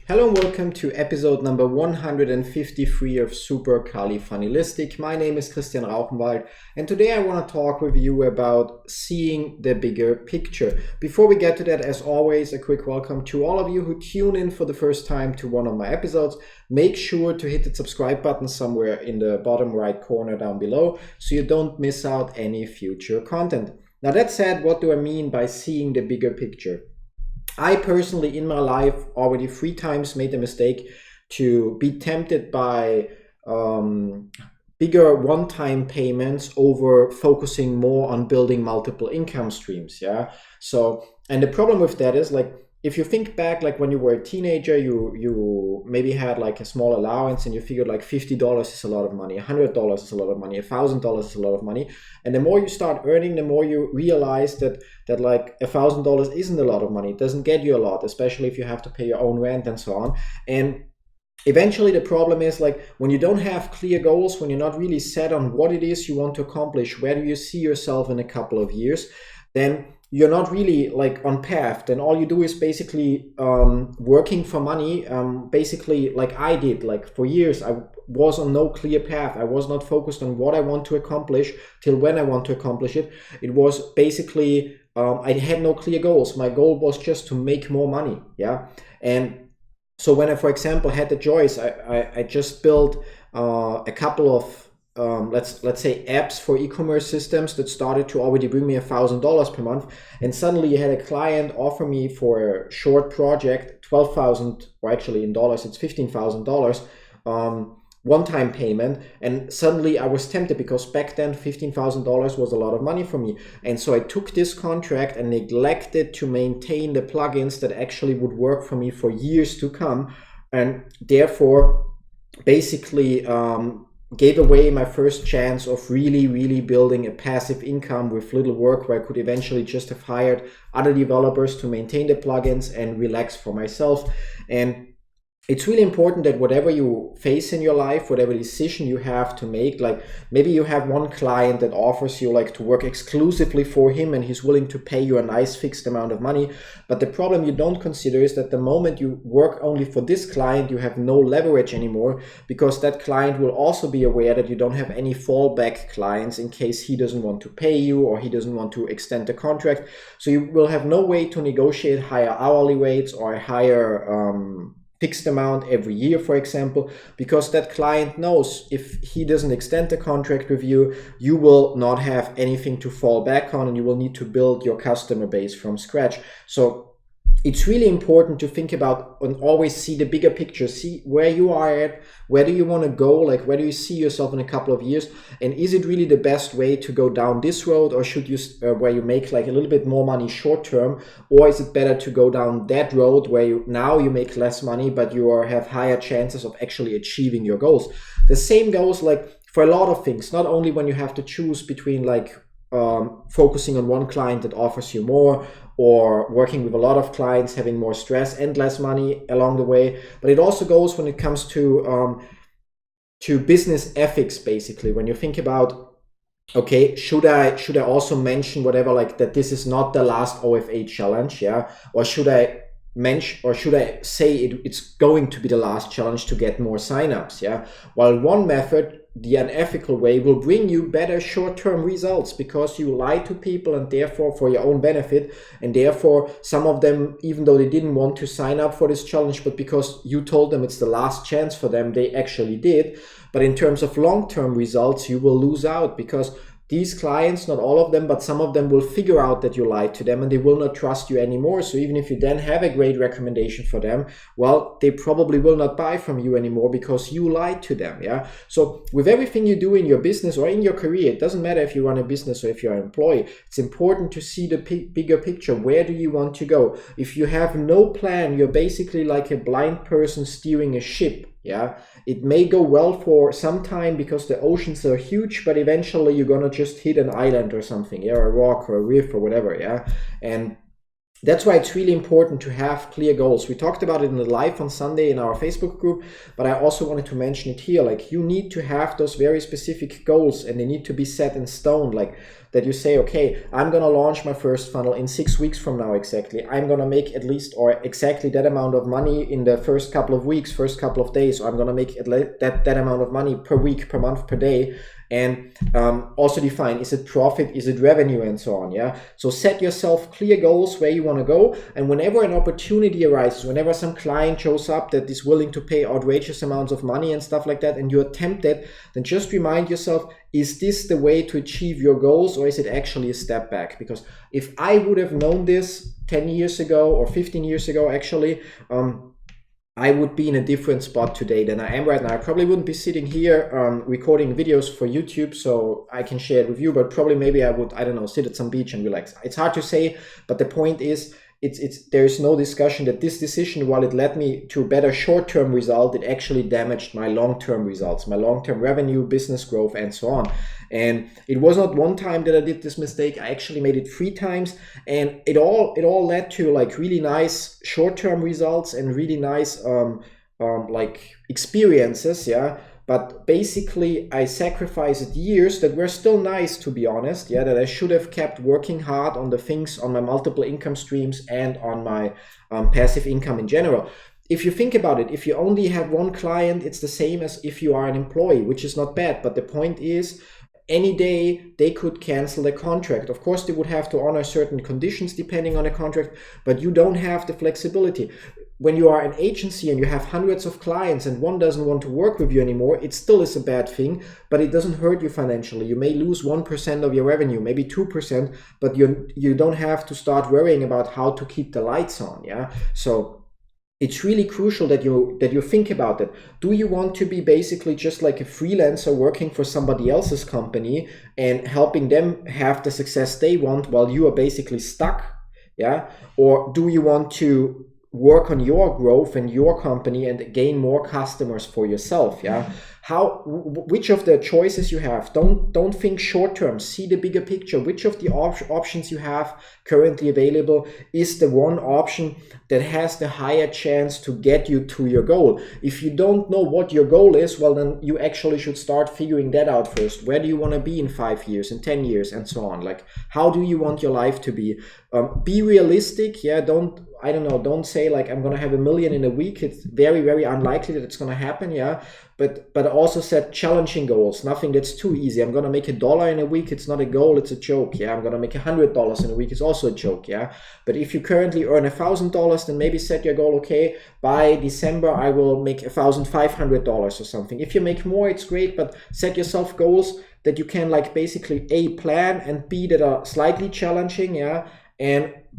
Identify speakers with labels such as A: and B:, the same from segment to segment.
A: Hello and welcome to episode number 153 of Super Califanilistic. My name is Rauchenwald and today I want to talk with you about seeing the bigger picture. Before we get to that, as always, a quick welcome to all of you who tune in for the first time to one of my episodes. Make sure to hit the subscribe button somewhere in the bottom right corner down below so you don't miss out any future content. Now that said, what do I mean by seeing the bigger picture? I personally, in my life, already 3 times made the mistake to be tempted by bigger one-time payments over focusing more on building multiple income streams. So, and the problem with that is, like, if you think back, like when you were a teenager, you maybe had like a small allowance and you figured like $50 is a lot of money, $100 is a lot of money, $1,000 is a lot of money. And the more you start earning, the more you realize that like $1,000 isn't a lot of money. It doesn't get you a lot, especially if you have to pay your own rent and so on. And eventually the problem is, like, when you don't have clear goals, when you're not really set on what it is you want to accomplish, where do you see yourself in a couple of years, then you're not really like on path. Then all you do is basically working for money, basically like I did. Like for years I was on no clear path. I was not focused on what I want to accomplish till when I want to accomplish it. It was basically I had no clear goals. My goal was just to make more money. And so when I, for example, had the choice, I just built a couple of let's say apps for e-commerce systems that started to already bring me $1,000 per month, and suddenly you had a client offer me for a short project $12,000, or actually in dollars it's $15,000 one-time payment, and suddenly I was tempted because back then $15,000 was a lot of money for me. And so I took this contract and neglected to maintain the plugins that actually would work for me for years to come, and therefore basically gave away my first chance of really building a passive income with little work, where I could eventually just have hired other developers to maintain the plugins and relax for myself. And it's really important that whatever you face in your life, whatever decision you have to make, like maybe you have one client that offers you like to work exclusively for him and he's willing to pay you a nice fixed amount of money. But the problem you don't consider is that the moment you work only for this client, you have no leverage anymore, because that client will also be aware that you don't have any fallback clients in case he doesn't want to pay you or he doesn't want to extend the contract. So you will have no way to negotiate higher hourly rates or a higher fixed amount every year, for example, because that client knows if he doesn't extend the contract with you, you will not have anything to fall back on and you will need to build your customer base from scratch. So it's really important to think about and always see the bigger picture, see where you are at, where do you want to go, like where do you see yourself in a couple of years, and is it really the best way to go down this road, or should you where you make like a little bit more money short term, or is it better to go down that road where you make less money but you have higher chances of actually achieving your goals. The same goes like for a lot of things, not only when you have to choose between like focusing on one client that offers you more, or working with a lot of clients, having more stress and less money along the way, but it also goes when it comes to business ethics. Basically, when you think about, okay, should I also mention whatever, like that this is not the last OFA challenge, or should I say it's going to be the last challenge to get more signups, While one method, the unethical way, will bring you better short-term results because you lie to people, and therefore for your own benefit, and therefore some of them, even though they didn't want to sign up for this challenge, but because you told them it's the last chance for them, they actually did. But in terms of long-term results, you will lose out, because these clients, not all of them, but some of them, will figure out that you lied to them and they will not trust you anymore. So even if you then have a great recommendation for them, well, they probably will not buy from you anymore because you lied to them. So with everything you do in your business or in your career, it doesn't matter if you run a business or if you're an employee, it's important to see the bigger picture. Where do you want to go? If you have no plan, you're basically like a blind person steering a ship. It may go well for some time because the oceans are huge, but eventually you're gonna just hit an island or something, or a rock or a reef or whatever, and that's why it's really important to have clear goals. We talked about it in the live on Sunday in our Facebook group, but I also wanted to mention it here. Like, you need to have those very specific goals and they need to be set in stone. Like, that you say, okay, I'm going to launch my first funnel in 6 weeks from now exactly. I'm going to make at least or exactly that amount of money in the first couple of weeks, first couple of days, or I'm going to make that amount of money per week, per month, per day. And also define, is it profit, is it revenue, and so on. Yeah. So set yourself clear goals where you want to go. And whenever an opportunity arises, whenever some client shows up that is willing to pay outrageous amounts of money and stuff like that, and you're tempted, then just remind yourself, is this the way to achieve your goals, or is it actually a step back? Because if I would have known this 10 years ago or 15 years ago, actually, I would be in a different spot today than I am right now. I probably wouldn't be sitting here recording videos for YouTube so I can share it with you, but probably maybe I would, I don't know, sit at some beach and relax. It's hard to say, but the point is, there is no discussion that this decision, while it led me to a better short-term result, it actually damaged my long-term results, my long-term revenue, business growth, and so on. And it was not one time that I did this mistake. I actually made it 3 times, and it all led to like really nice short-term results and really nice like experiences, yeah. But basically, I sacrificed years that were still nice, to be honest, yeah, that I should have kept working hard on the things, on my multiple income streams and on my passive income in general. If you think about it, if you only have one client, it's the same as if you are an employee, which is not bad. But the point is, any day they could cancel the contract. Of course, they would have to honor certain conditions depending on the contract, but you don't have the flexibility. When you are an agency and you have hundreds of clients and one doesn't want to work with you anymore, it still is a bad thing, but it doesn't hurt you financially. You may lose 1% of your revenue, maybe 2%, but you don't have to start worrying about how to keep the lights on, yeah? So it's really crucial that you think about it. Do you want to be basically just like a freelancer working for somebody else's company and helping them have the success they want while you are basically stuck, yeah? Or do you want to work on your growth and your company and gain more customers for yourself, yeah? Which of the choices you have, don't think short term, see the bigger picture. Which of the options you have currently available is the one option that has the higher chance to get you to your goal? If you don't know what your goal is, well, then you actually should start figuring that out first. Where do you want to be in 5 years, in 10 years, and so on? Like, how do you want your life to be? Be realistic, yeah. Don't say like, I'm gonna have $1 million in a week. It's very, very unlikely that it's gonna happen, yeah. But also set challenging goals, nothing that's too easy. I'm gonna make $1 in a week. It's not a goal, it's a joke, yeah. I'm gonna make $100 in a week. It's also a joke, yeah. But if you currently earn $1,000, then maybe set your goal, okay, by December I will make $1,500 or something. If you make more, it's great, but set yourself goals that you can like basically A, plan, and B, that are slightly challenging, yeah,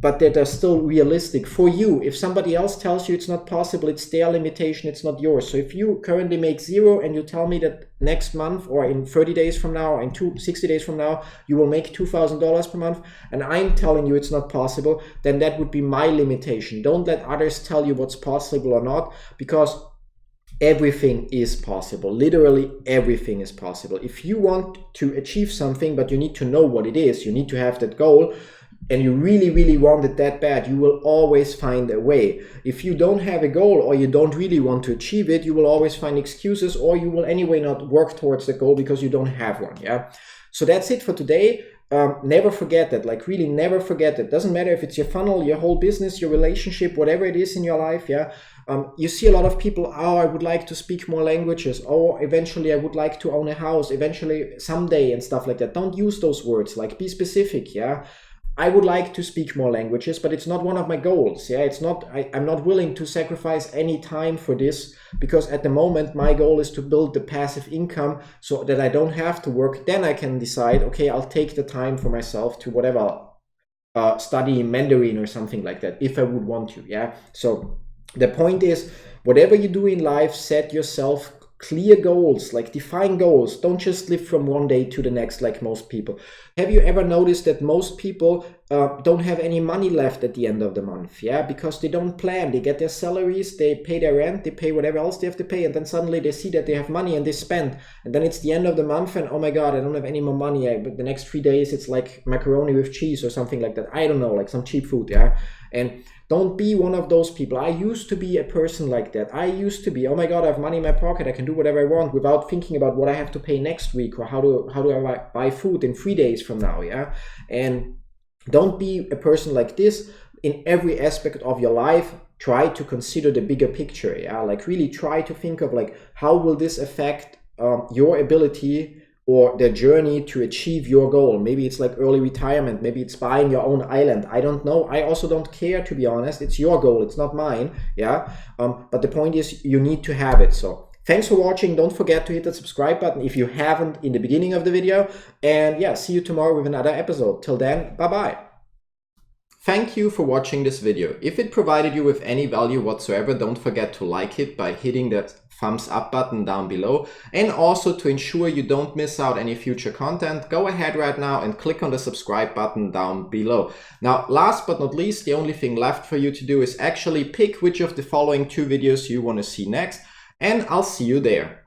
A: but that are still realistic for you. If somebody else tells you it's not possible, it's their limitation, it's not yours. So if you currently make 0 and you tell me that next month or in 30 days from now or in 60 days from now you will make $2,000 per month, and I'm telling you it's not possible, then that would be my limitation. Don't let others tell you what's possible or not, because everything is possible. Literally everything is possible. If you want to achieve something, but you need to know what it is, you need to have that goal, and you really, really want it that bad, you will always find a way. If you don't have a goal or you don't really want to achieve it, you will always find excuses, or you will anyway not work towards the goal because you don't have one, yeah? So that's it for today. Never forget that, like really never forget that. Doesn't matter if it's your funnel, your whole business, your relationship, whatever it is in your life, yeah? You see a lot of people, oh, I would like to speak more languages, or eventually I would like to own a house, eventually someday, and stuff like that. Don't use those words, like be specific, yeah? I would like to speak more languages, but it's not one of my goals. Yeah, it's not. I'm not willing to sacrifice any time for this, because at the moment my goal is to build the passive income so that I don't have to work. Then I can decide, okay, I'll take the time for myself to whatever, study Mandarin or something like that if I would want to. Yeah. So the point is, whatever you do in life, set yourself clear goals, like define goals. Don't just live from one day to the next like most people. Have you ever noticed that most people don't have any money left at the end of the month, yeah, because they don't plan. They get their salaries, they pay their rent, they pay whatever else they have to pay, and then suddenly they see that they have money and they spend, and then it's the end of the month and oh my god, I don't have any more money. But the next 3 days it's like macaroni with cheese or something like that. I don't know, like some cheap food, yeah. And don't be one of those people. I used to be a person like that. I used to be, oh my god, I have money in my pocket, I can do whatever I want without thinking about what I have to pay next week, or how do I buy food in 3 days from now, yeah. And don't be a person like this in every aspect of your life. Try to consider the bigger picture, yeah. Like really try to think of like, how will this affect your ability or the journey to achieve your goal? Maybe it's like early retirement, maybe it's buying your own island. I don't know. I also don't care, to be honest. It's your goal, it's not mine, yeah. But the point is, you need to have it. So thanks for watching. Don't forget to hit the subscribe button if you haven't in the beginning of the video. And yeah, see you tomorrow with another episode. Till then, bye-bye. Thank you for watching this video. If it provided you with any value whatsoever, don't forget to like it by hitting the thumbs up button down below. And also, to ensure you don't miss out any future content, go ahead right now and click on the subscribe button down below. Now, last but not least, the only thing left for you to do is actually pick which of the following 2 videos you want to see next, and I'll see you there.